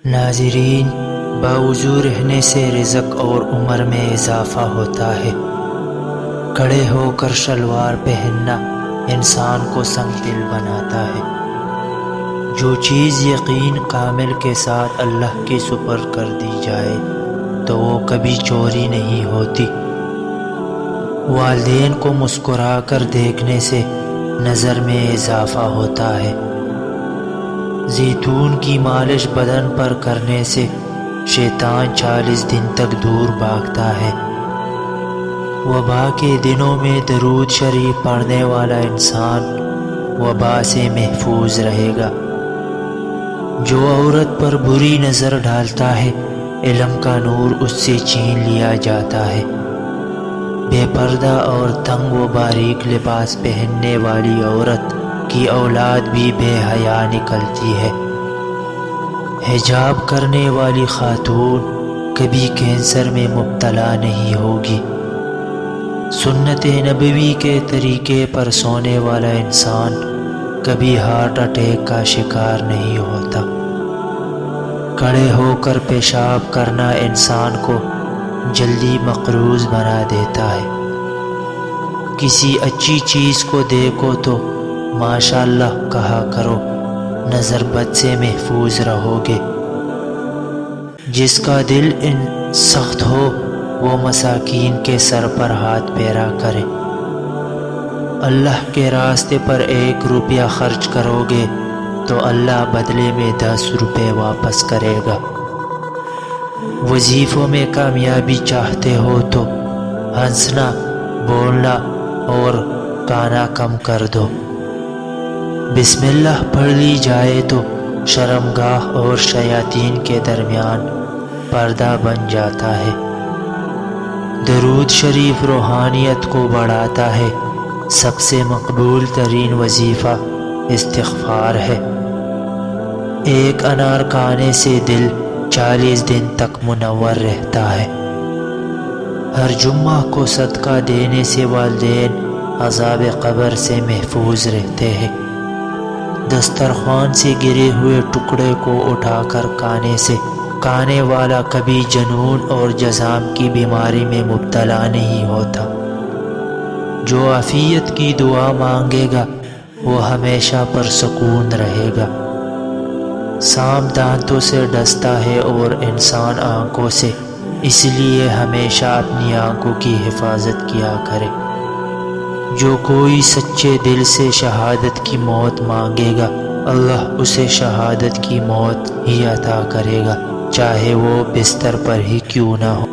ناظرین، باوضو رہنے سے رزق اور عمر میں اضافہ ہوتا ہے۔ کھڑے ہو کر شلوار پہننا انسان کو سنگ دل بناتا ہے۔ جو چیز یقین کامل کے ساتھ اللہ کے سپرد کر دی جائے تو وہ کبھی چوری نہیں ہوتی۔ والدین کو مسکرا کر دیکھنے سے نظر میں اضافہ ہوتا ہے۔ زیتون کی مالش بدن پر کرنے سے شیطان 40 دن تک دور بھاگتا ہے۔ وبا کے دنوں میں درود شریف پڑھنے والا انسان وبا سے محفوظ رہے گا۔ جو عورت پر بری نظر ڈالتا ہے، علم کا نور اس سے چھین لیا جاتا ہے۔ بے پردہ اور تنگ و باریک لباس پہننے والی عورت کی اولاد بھی بے حیا نکلتی ہے۔ حجاب کرنے والی خاتون کبھی کینسر میں مبتلا نہیں ہوگی۔ سنت نبوی کے طریقے پر سونے والا انسان کبھی ہارٹ اٹیک کا شکار نہیں ہوتا۔ کھڑے ہو کر پیشاب کرنا انسان کو جلدی مقروض بنا دیتا ہے۔ کسی اچھی چیز کو دیکھو تو ماشاءاللہ کہا کرو، نظر بد سے محفوظ رہو گے۔ جس کا دل سخت ہو وہ مساکین کے سر پر ہاتھ پھیرا کرے۔ اللہ کے راستے پر 1 روپیہ خرچ کرو گے تو اللہ بدلے میں 10 روپے واپس کرے گا۔ وظیفوں میں کامیابی چاہتے ہو تو ہنسنا، بولنا اور گانا کم کر دو۔ بسم اللہ پڑھ لی جائے تو شرمگاہ اور شیاطین کے درمیان پردہ بن جاتا ہے۔ درود شریف روحانیت کو بڑھاتا ہے۔ سب سے مقبول ترین وظیفہ استغفار ہے۔ 1 انار کھانے سے دل 40 دن تک منور رہتا ہے۔ ہر جمعہ کو صدقہ دینے سے والدین عذاب قبر سے محفوظ رہتے ہیں۔ دسترخوان سے گرے ہوئے ٹکڑے کو اٹھا کر کھانے سے کھانے والا کبھی جنون اور جذام کی بیماری میں مبتلا نہیں ہوتا۔ جو عافیت کی دعا مانگے گا وہ ہمیشہ پرسکون رہے گا۔ سانپ دانتوں سے ڈستا ہے اور انسان آنکھوں سے، اس لیے ہمیشہ اپنی آنکھوں کی حفاظت کیا کرے۔ جو کوئی سچے دل سے شہادت کی موت مانگے گا، اللہ اسے شہادت کی موت ہی عطا کرے گا، چاہے وہ بستر پر ہی کیوں نہ ہو۔